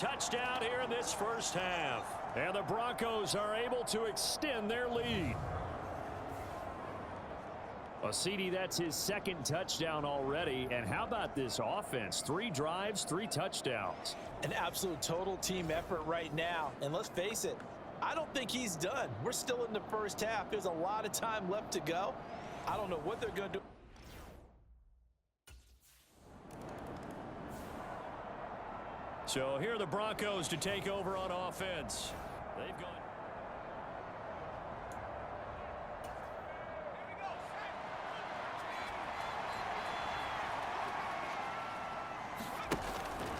Touchdown here in this first half. And the Broncos are able to extend their lead. Well, CD, that's his second touchdown already. And how about this offense? 3 drives, 3 touchdowns. An absolute total team effort right now. And let's face it, I don't think he's done. We're still in the first half. There's a lot of time left to go. I don't know what they're going to do. So here are the Broncos to take over on offense. They've gone.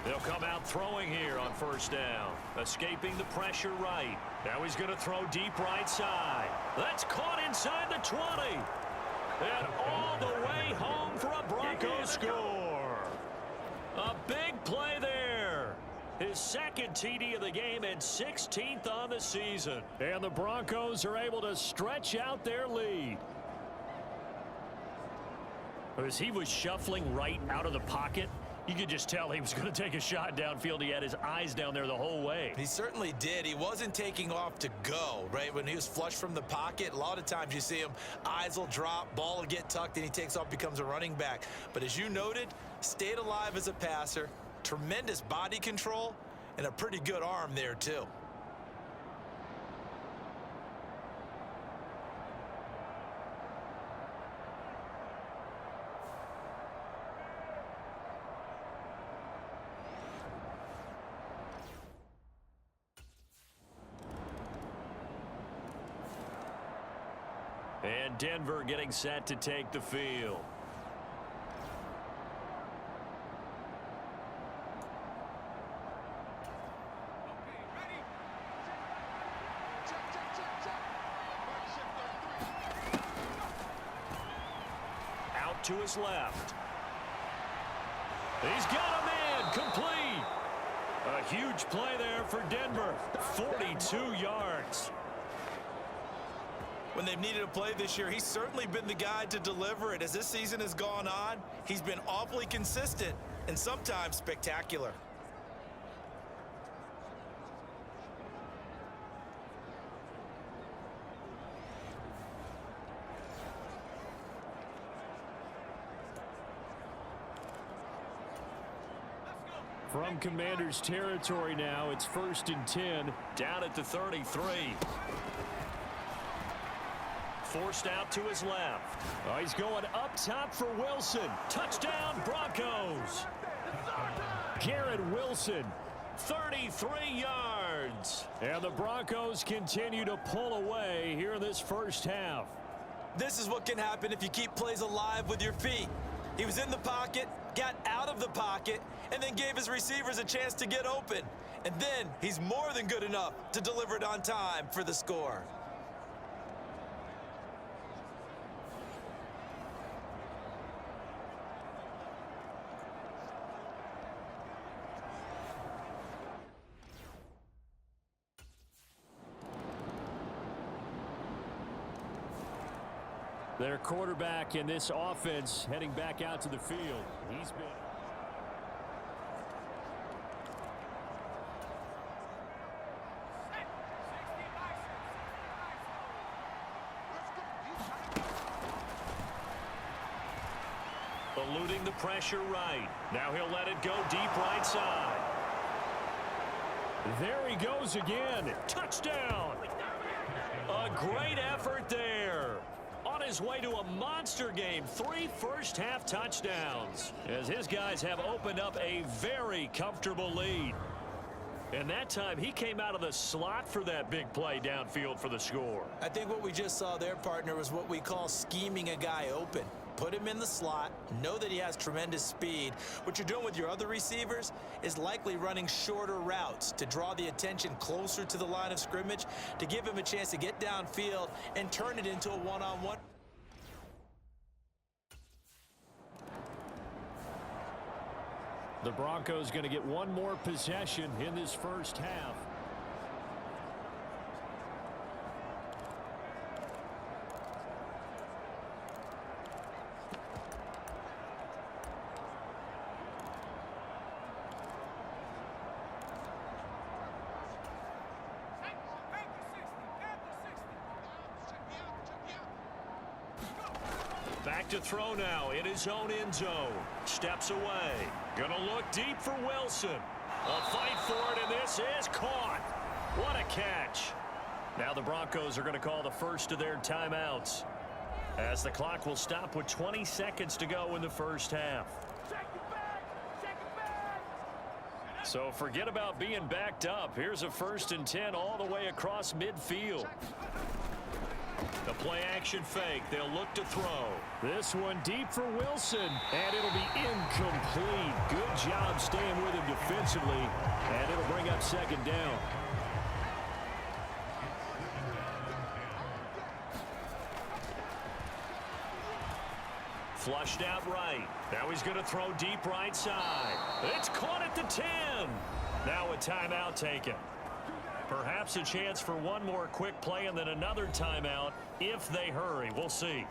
They'll come out throwing here on first down. Escaping the pressure right. Now he's going to throw deep right side. That's caught inside the 20. And all the way home for a Broncos score. A big play there. His second TD of the game and 16th on the season. And the Broncos are able to stretch out their lead. As he was shuffling right out of the pocket, you could just tell he was going to take a shot downfield. He had his eyes down there the whole way. He certainly did. He wasn't taking off to go, right? When he was flush from the pocket, a lot of times you see him, eyes will drop, ball will get tucked, and he takes off, becomes a running back. But as you noted, stayed alive as a passer, tremendous body control, and a pretty good arm there too. And Denver getting set to take the field. Out to his left. He's got a man complete. A huge play there for Denver. 42 yards. When they've needed a play this year, he's certainly been the guy to deliver it. As this season has gone on, he's been awfully consistent and sometimes spectacular. From Commander's territory now, it's 1st and 10, down at the 33. Forced out to his left. Oh, he's going up top for Wilson. Touchdown, Broncos. Garrett Wilson, 33 yards. And the Broncos continue to pull away here in this first half. This is what can happen if you keep plays alive with your feet. He was in the pocket, got out of the pocket, and then gave his receivers a chance to get open. And then he's more than good enough to deliver it on time for the score. Their quarterback in this offense heading back out to the field. He's been... eluding the pressure right. Now he'll let it go deep right side. There he goes again. Touchdown. A great effort there. On his way to a monster game, 3 first-half touchdowns, as his guys have opened up a very comfortable lead. And that time, he came out of the slot for that big play downfield for the score. I think what we just saw there, partner, was what we call scheming a guy open. Put him in the slot, know that he has tremendous speed. What you're doing with your other receivers is likely running shorter routes to draw the attention closer to the line of scrimmage, to give him a chance to get downfield and turn it into a one-on-one. The Broncos going to get one more possession in this first half. Back to throw now in his own end zone. Steps away. Gonna look deep for Wilson. A fight for it, and this is caught. What a catch. Now the Broncos are going to call the first of their timeouts, as the clock will stop with 20 seconds to go in the first half. So forget about being backed up. Here's a 1st and 10 all the way across midfield. The play action fake. They'll look to throw. This one deep for Wilson, and it'll be incomplete. Good job staying with him defensively, and it'll bring up 2nd down. Flushed out right. Now he's going to throw deep right side. It's caught at the 10. Now a timeout taken. Perhaps a chance for one more quick play and then another timeout if they hurry. We'll see.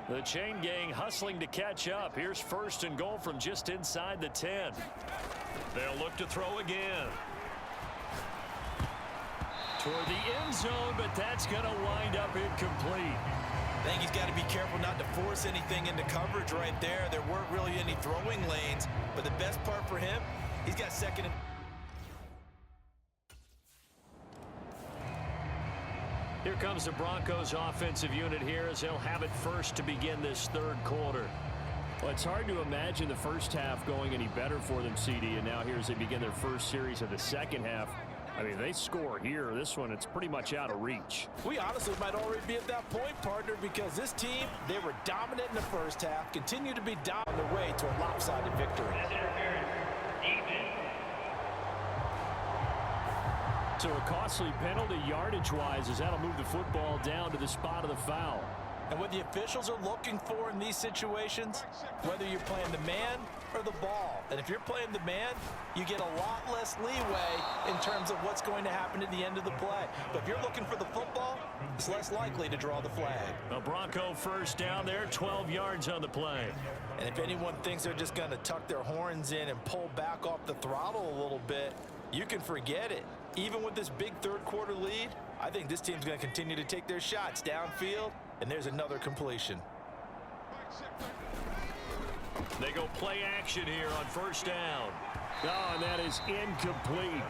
The chain gang hustling to catch up. Here's 1st and goal from just inside the 10. They'll look to throw again. Toward the end zone, but that's going to wind up incomplete. I think he's got to be careful not to force anything into coverage right there. There weren't really any throwing lanes, but the best part for him, he's got 2nd and... Here comes the Broncos offensive unit here as they'll have it first to begin this 3rd quarter. Well, it's hard to imagine the first half going any better for them, CD, and now here as they begin their first series of the 2nd half. I mean, they score here. This one, it's pretty much out of reach. We honestly might already be at that point, partner, because this team, they were dominant in the first half, continue to be down on their way to a lopsided victory. So a costly penalty yardage-wise as that'll move the football down to the spot of the foul. And what the officials are looking for in these situations, whether you're playing the man or the ball, and if you're playing the man, you get a lot less leeway in terms of what's going to happen at the end of the play. But if you're looking for the football, it's less likely to draw the flag. A Bronco 1st down there, 12 yards on the play. And if anyone thinks they're just going to tuck their horns in and pull back off the throttle a little bit, you can forget it. Even with this big 3rd quarter lead, I think this team's going to continue to take their shots downfield, and there's another completion. They go play action here on 1st down. Oh, and that is incomplete.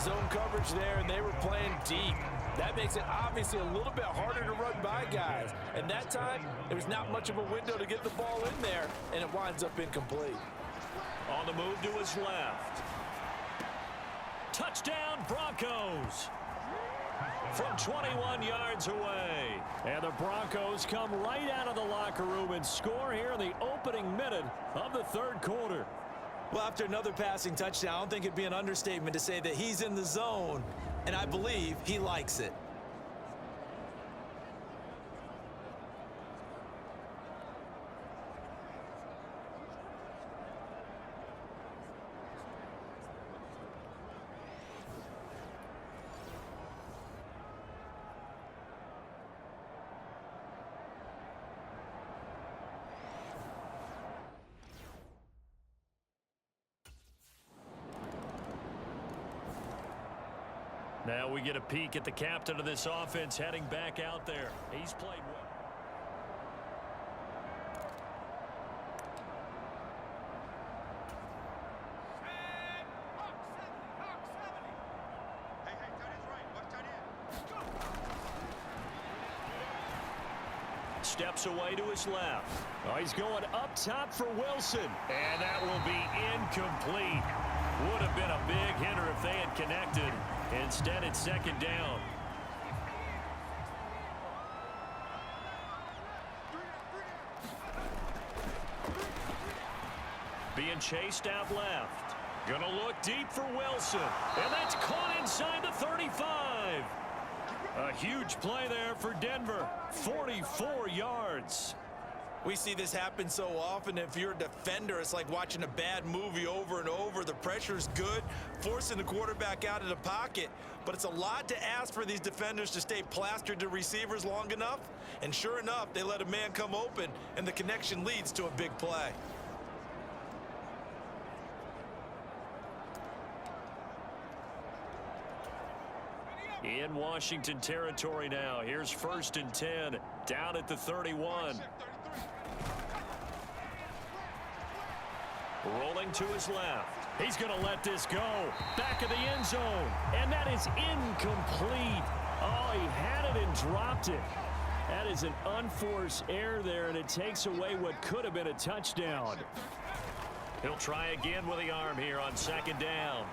Zone coverage there, and they were playing deep. That makes it obviously a little bit harder to run by guys. And that time, there was not much of a window to get the ball in there, and it winds up incomplete. On the move to his left. Touchdown, Broncos. From 21 yards away. And the Broncos come right out of the locker room and score here in the opening minute of the 3rd quarter. Well, after another passing touchdown, I don't think it'd be an understatement to say that he's in the zone, and I believe he likes it. Now we get a peek at the captain of this offense heading back out there. He's played well. Steps away to his left. Oh, he's going up top for Wilson. And that will be incomplete. Would have been a big hitter if they had connected. Instead, it's 2nd down. Being chased out left. Gonna look deep for Wilson. And that's caught inside the 35. A huge play there for Denver. 44 yards. We see this happen so often. If you're a defender, it's like watching a bad movie over and over. The pressure's good, forcing the quarterback out of the pocket. But it's a lot to ask for these defenders to stay plastered to receivers long enough. And sure enough, they let a man come open, and the connection leads to a big play. In Washington territory now. Here's 1st and 10 down at the 31. Rolling to his left. He's going to let this go. Back of the end zone. And that is incomplete. Oh, he had it and dropped it. That is an unforced error there, and it takes away what could have been a touchdown. He'll try again with the arm here on 2nd down.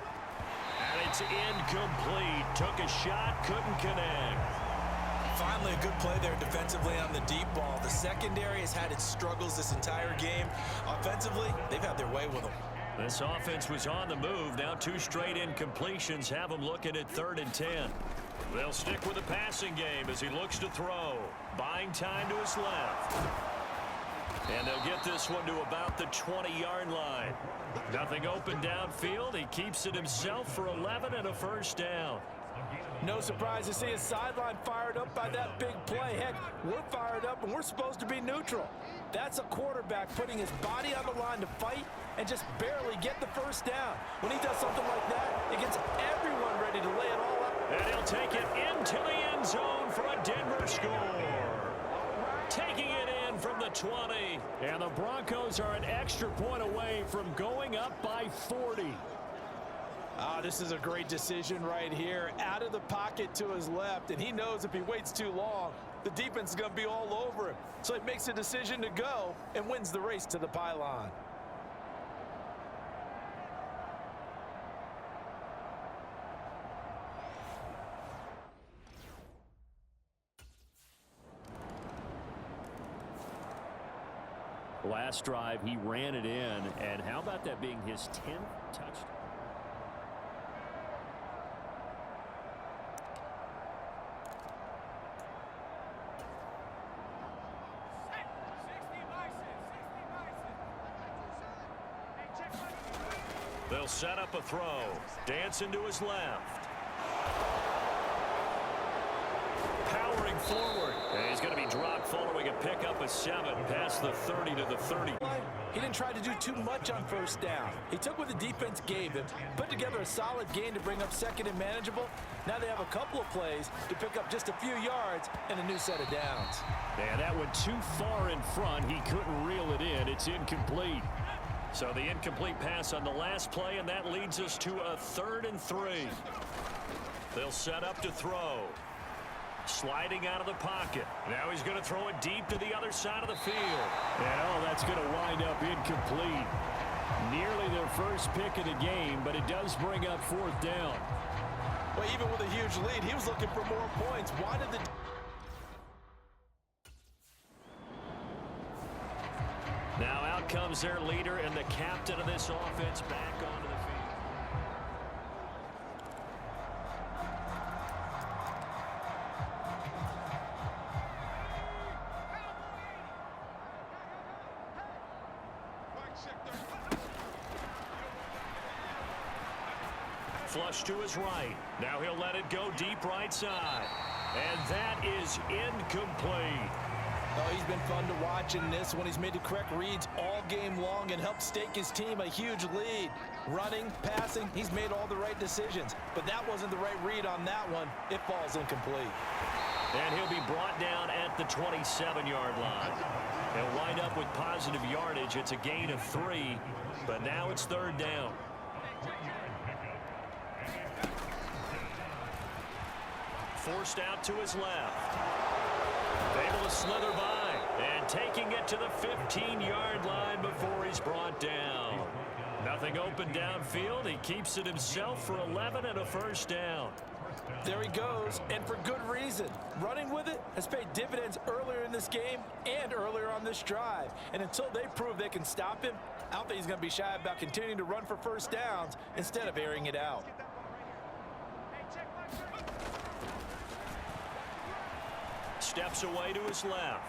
And it's incomplete. Took a shot, couldn't connect. Finally, a good play there defensively on the deep ball. The secondary has had its struggles this entire game. Offensively, they've had their way with them. This offense was on the move. Now 2 straight incompletions have them looking at 3rd and 10. They'll stick with the passing game as he looks to throw. Buying time to his left. And they'll get this one to about the 20-yard line. Nothing open downfield. He keeps it himself for 11 and a 1st down. No surprise to see his sideline fired up by that big play. Heck, we're fired up, and we're supposed to be neutral. That's a quarterback putting his body on the line to fight and just barely get the 1st down. When he does something like that, it gets everyone ready to lay it all out. And he'll take it into the end zone for a Denver score. Taking it in from the 20. And the Broncos are an extra point away from going up by 40. This is a great decision right here. Out of the pocket to his left, and he knows if he waits too long, the defense is going to be all over him. So he makes a decision to go and wins the race to the pylon. Last drive, he ran it in, and how about that being his 10th touchdown? They'll set up a throw. Dancing to his left. Powering forward. And he's going to be dropped following a pickup of 7 past the 30 to the 30. He didn't try to do too much on 1st down. He took what the defense gave him, put together a solid gain to bring up 2nd and manageable. Now they have a couple of plays to pick up just a few yards and a new set of downs. Yeah, that went too far in front. He couldn't reel it in. It's incomplete. So the incomplete pass on the last play, and that leads us to a 3rd and 3. They'll set up to throw. Sliding out of the pocket. Now he's going to throw it deep to the other side of the field. And that's going to wind up incomplete. Nearly their first pick of the game, but it does bring up 4th down. Well, even with a huge lead, he was looking for more points. Why did the... Now out comes their leader and the captain of this offense back onto the field. Flush to his right. Now he'll let it go deep right side. And that is incomplete. Oh, he's been fun to watch in this one. He's made the correct reads all game long and helped stake his team a huge lead. Running, passing, he's made all the right decisions. But that wasn't the right read on that one. It falls incomplete. And he'll be brought down at the 27-yard line. He'll wind up with positive yardage. It's a gain of 3, but now it's 3rd down. Forced out to his left. Able to slither by. And taking it to the 15-yard line before he's brought down. Nothing open downfield. He keeps it himself for 11 and a 1st down. There he goes, and for good reason. Running with it has paid dividends earlier in this game and earlier on this drive. And until they prove they can stop him, I don't think he's going to be shy about continuing to run for 1st downs instead of airing it out. Steps away to his left.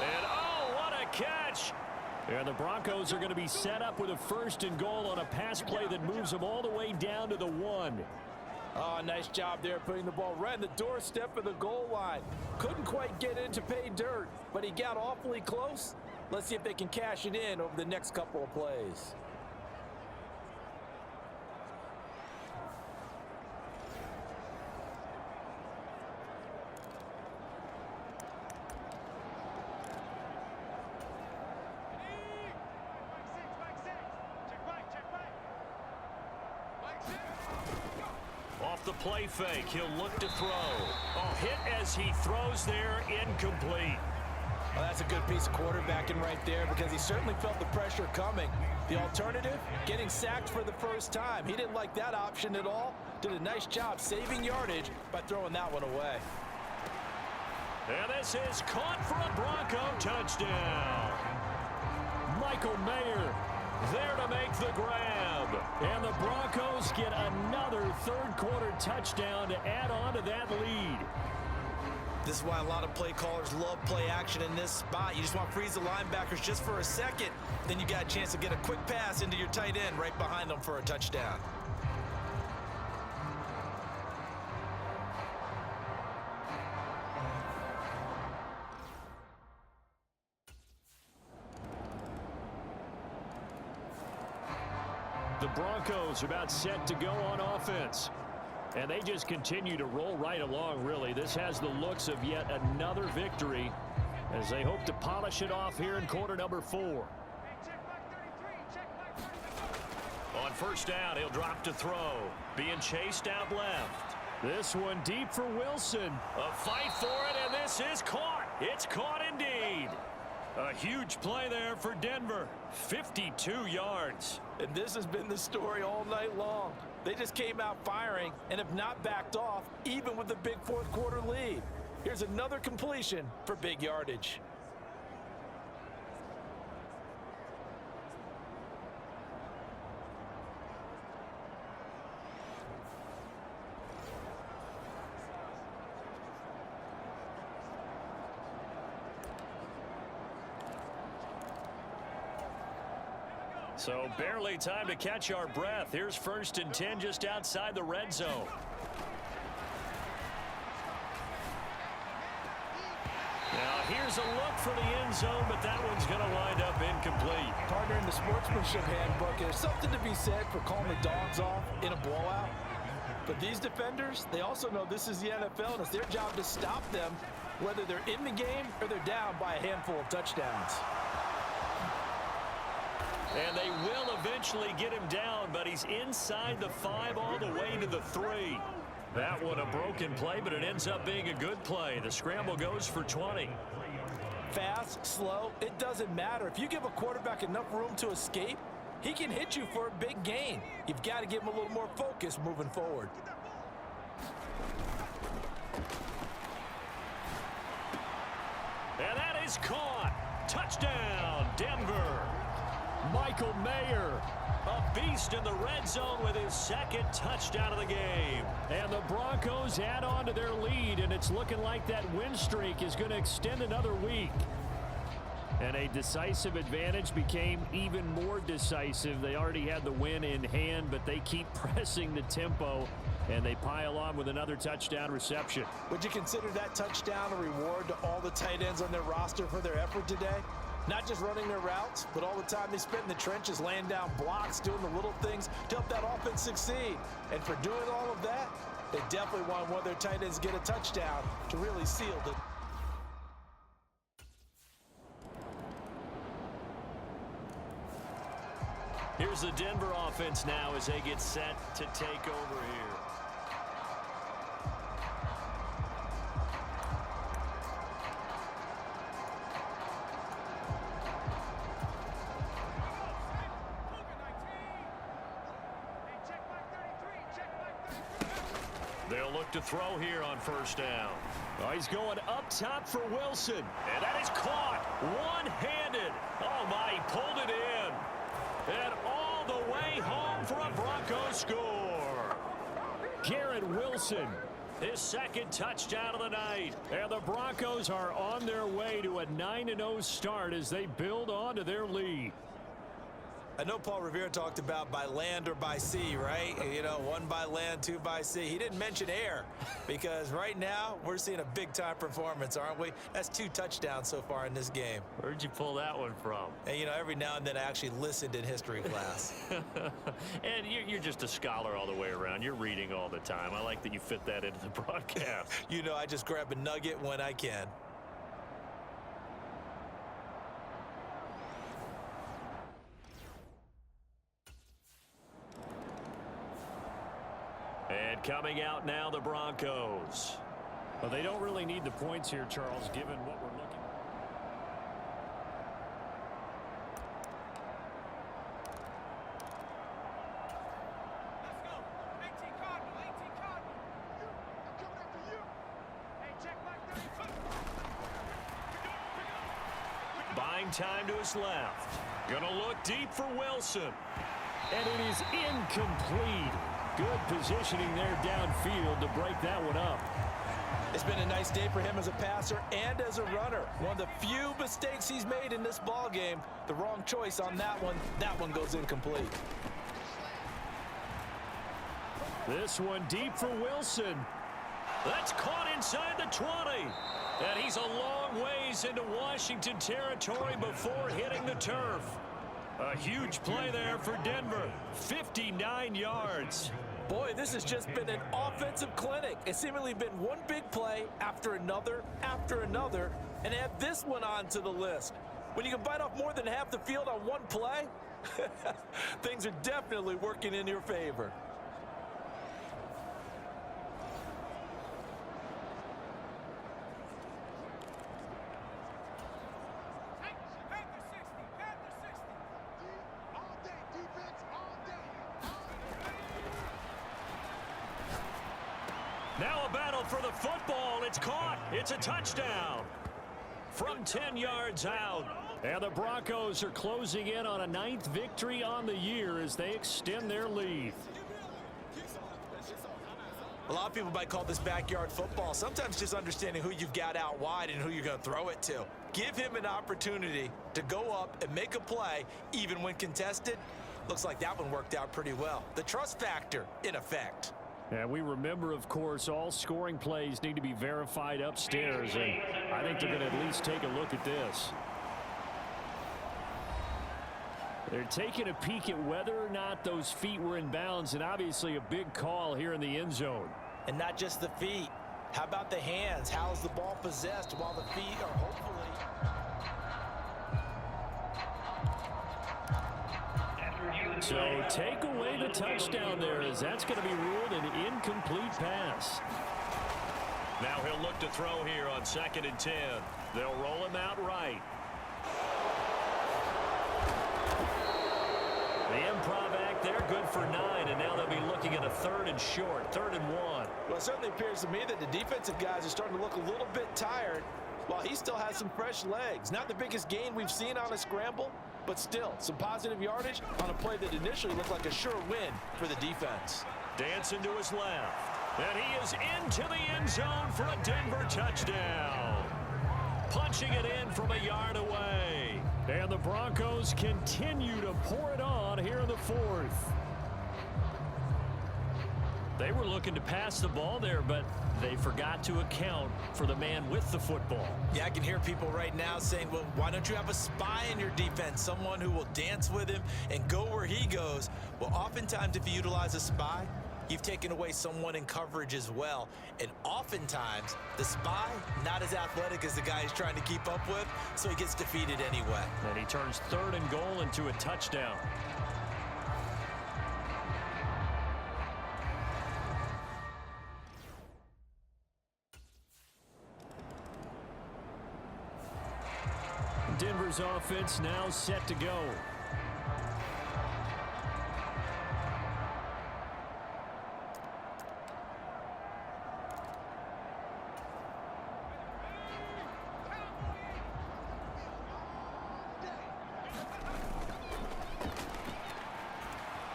And oh, what a catch! And the Broncos are going to be set up with a 1st and goal on a pass play that moves them all the way down to the 1. Oh, nice job there putting the ball right in the doorstep of the goal line. Couldn't quite get in to pay dirt, but he got awfully close. Let's see if they can cash it in over the next couple of plays. off the play fake. He'll look to throw. Oh, hit as he throws there, incomplete. Well, that's a good piece of quarterbacking right there because he certainly felt the pressure coming. The alternative, getting sacked for the first time. He didn't like that option at all. Did a nice job saving yardage by throwing that one away. And this is caught for a Bronco touchdown. Michael Mayer there to make the grab. And the Broncos get another third-quarter touchdown to add on to that lead. This is why a lot of play callers love play action in this spot. You just want to freeze the linebackers just for a second. Then you got a chance to get a quick pass into your tight end right behind them for a touchdown. The Broncos are about set to go on offense. And they just continue to roll right along, really. This has the looks of yet another victory as they hope to polish it off here in quarter number 4. On first down, he'll drop to throw. Being chased out left. This one deep for Wilson. A fight for it, and this is caught. It's caught indeed. A huge play there for Denver. 52 yards. And this has been the story all night long. They just came out firing and have not backed off, even with the big fourth-quarter lead. Here's another completion for big yardage. So barely time to catch our breath. Here's 1st and 10 just outside the red zone. Now here's a look for the end zone, but that one's going to wind up incomplete. Partner, in the sportsmanship handbook, there's something to be said for calling the dogs off in a blowout. But these defenders, they also know this is the NFL, and it's their job to stop them, whether they're in the game or they're down by a handful of touchdowns. And they will eventually get him down, but he's inside the 5 all the way to the 3. That one a broken play, but it ends up being a good play. The scramble goes for 20. Fast, slow, it doesn't matter. If you give a quarterback enough room to escape, he can hit you for a big gain. You've got to give him a little more focus moving forward. And that is caught. Touchdown, Denver. Michael Mayer, a beast in the red zone with his 2nd touchdown of the game. And the Broncos add on to their lead, and it's looking like that win streak is going to extend another week. And a decisive advantage became even more decisive. They already had the win in hand, but they keep pressing the tempo, and they pile on with another touchdown reception. Would you consider that touchdown a reward to all the tight ends on their roster for their effort today? Not just running their routes, but all the time they spent in the trenches, laying down blocks, doing the little things to help that offense succeed. And for doing all of that, they definitely want one of their tight ends to get a touchdown to really seal the... Here's the Denver offense now as they get set to take over here. They'll look to throw here on first down. Oh, he's going up top for Wilson. And that is caught one-handed. Oh, my, he pulled it in. And all the way home for a Broncos score. Garrett Wilson, His 2nd touchdown of the night. and the Broncos are on their way to a 9-0 start as they build on to their lead. I know Paul Revere talked about by land or by sea, right? You know, 1 by land, 2 by sea. He didn't mention air because right now we're seeing a big-time performance, aren't we? That's 2 touchdowns so far in this game. Where'd you pull that one from? And, you know, every now and then I actually listened in history class. And you're just a scholar all the way around. You're reading all the time. I like that you fit that into the broadcast. You know, I just grab a nugget when I can. And coming out now, the Broncos. Well, they don't really need the points here, Charles, given what we're looking at. Buying time to his left. Gonna look deep for Wilson. And it is incomplete. Good positioning there downfield to break that one up. It's been a nice day for him as a passer and as a runner. One of the few mistakes he's made in this ball game. The wrong choice on that one. That one goes incomplete. This one deep for Wilson. That's caught inside the 20. And he's a long ways into Washington territory before hitting the turf. A huge play there for Denver. 59 yards. Boy, this has just been an offensive clinic. It's seemingly been one big play after another, and add this one onto the list. When you can bite off more than half the field on one play, things are definitely working in your favor. Now a battle for the football. It's caught. It's a touchdown. From 10 yards out. And the Broncos are closing in on a 9th victory on the year as they extend their lead. A lot of people might call this backyard football. Sometimes just understanding who you've got out wide and who you're going to throw it to. Give him an opportunity to go up and make a play, even when contested. Looks like that one worked out pretty well. The trust factor in effect. And we remember, of course, all scoring plays need to be verified upstairs, and I think they're going to at least take a look at this. They're taking a peek at whether or not those feet were in bounds, and obviously a big call here in the end zone. And not just the feet. How about the hands? How's the ball possessed while the feet are hopefully... So take away the touchdown there, as that's going to be ruled an incomplete pass. Now he'll look to throw here on 2nd and 10. They'll roll him out right. The improv act there, good for 9, and now they'll be looking at a 3rd and short, 3rd and 1. Well, it certainly appears to me that the defensive guys are starting to look a little bit tired while he still has some fresh legs. Not the biggest gain we've seen on a scramble, but still some positive yardage on a play that initially looked like a sure win for the defense. Dancing to his left. And he is into the end zone for a Denver touchdown. Punching it in from a yard away. And the Broncos continue to pour it on here in the 4th. They were looking to pass the ball there, but they forgot to account for the man with the football. Yeah, I can hear people right now saying, well, why don't you have a spy in your defense, someone who will dance with him and go where he goes? Well, oftentimes if you utilize a spy, you've taken away someone in coverage as well. And oftentimes, the spy, not as athletic as the guy he's trying to keep up with, so he gets defeated anyway. And he turns 3rd and goal into a touchdown. Denver's offense now set to go.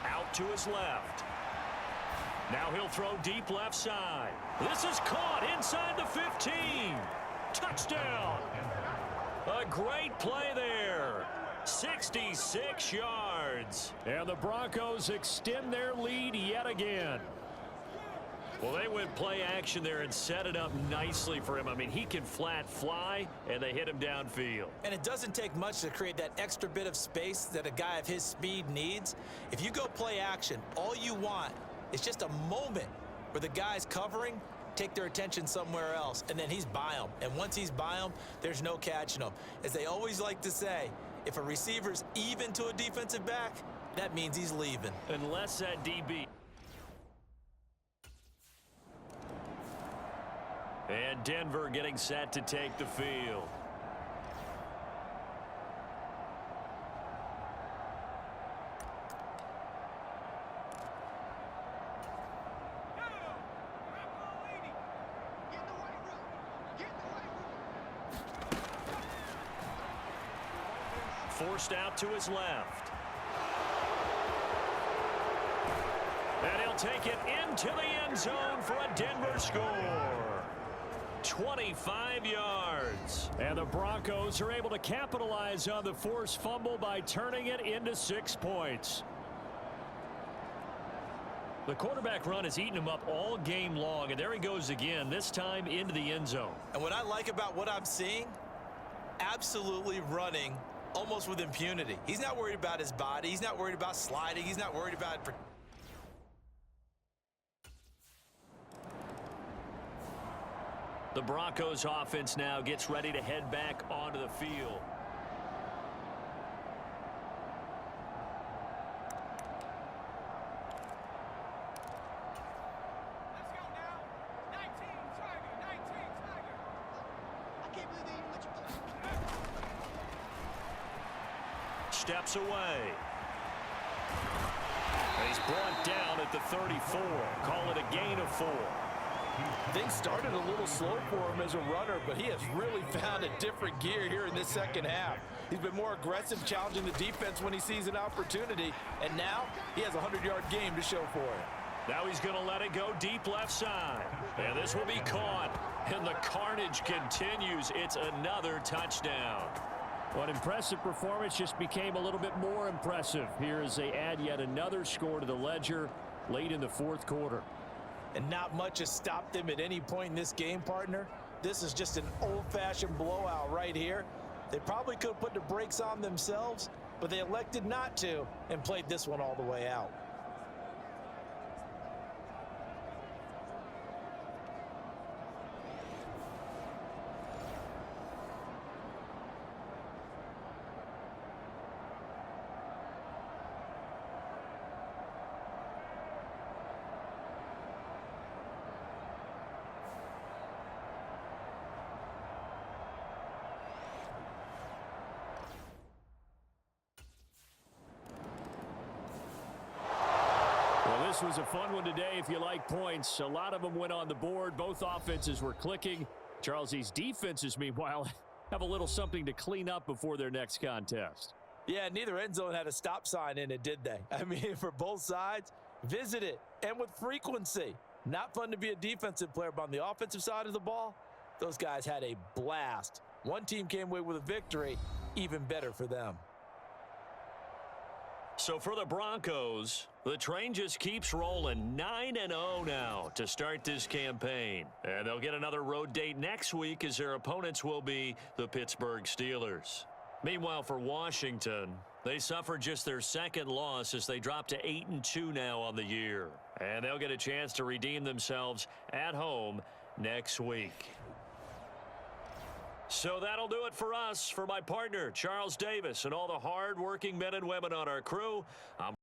Out to his left. Now he'll throw deep left side. This is caught inside the 15. Touchdown. A great play there. 66 yards. And the Broncos extend their lead yet again. Well, they went play action there and set it up nicely for him. I mean, he can flat fly, and they hit him downfield. And it doesn't take much to create that extra bit of space that a guy of his speed needs. If you go play action, all you want is just a moment where the guy's covering, take their attention somewhere else, and then he's by him. And once he's by him, there's no catching him. As they always like to say, if a receiver's even to a defensive back, that means he's leaving. Unless that DB And Denver getting set to take the field. Forced out to his left. And he'll take it into the end zone for a Denver score. 25 yards. And the Broncos are able to capitalize on the forced fumble by turning it into 6 points. The quarterback run has eaten him up all game long, and there he goes again, this time into the end zone. And what I like about what I'm seeing, absolutely running almost with impunity. He's not worried about his body. He's not worried about sliding. He's not worried about... The Broncos offense now gets ready to head back onto the field. Let's go now. 19 Tiger, 19 Tiger. I can't believe they even let you play. Steps away. And he's brought down at the 34. Call it a gain of 4. Things started a little slow for him as a runner, but he has really found a different gear here in this second half. He's been more aggressive, challenging the defense when he sees an opportunity, and now he has a 100-yard game to show for it. Now he's going to let it go deep left side. And this will be caught. And the carnage continues. It's another touchdown. What impressive performance just became a little bit more impressive here as they add yet another score to the ledger late in the fourth quarter. And not much has stopped them at any point in this game, partner. This is just an old-fashioned blowout right here. They probably could have put the brakes on themselves, but they elected not to and played this one all the way out. This was a fun one today if you like points. A lot of them went on the board. Both offenses were clicking. Charles, these defenses, meanwhile, have a little something to clean up before their next contest. Yeah, neither end zone had a stop sign in it, did they? I mean, for both sides, visit it, and with frequency. Not fun to be a defensive player, but on the offensive side of the ball, those guys had a blast. One team came away with a victory, even better for them. So for the Broncos, the train just keeps rolling. 9-0 now to start this campaign. And they'll get another road date next week as their opponents will be the Pittsburgh Steelers. Meanwhile, for Washington, they suffered just their second loss as they drop to 8-2 now on the year. And they'll get a chance to redeem themselves at home next week. So that'll do it for us. For my partner, Charles Davis, and all the hard-working men and women on our crew, I'm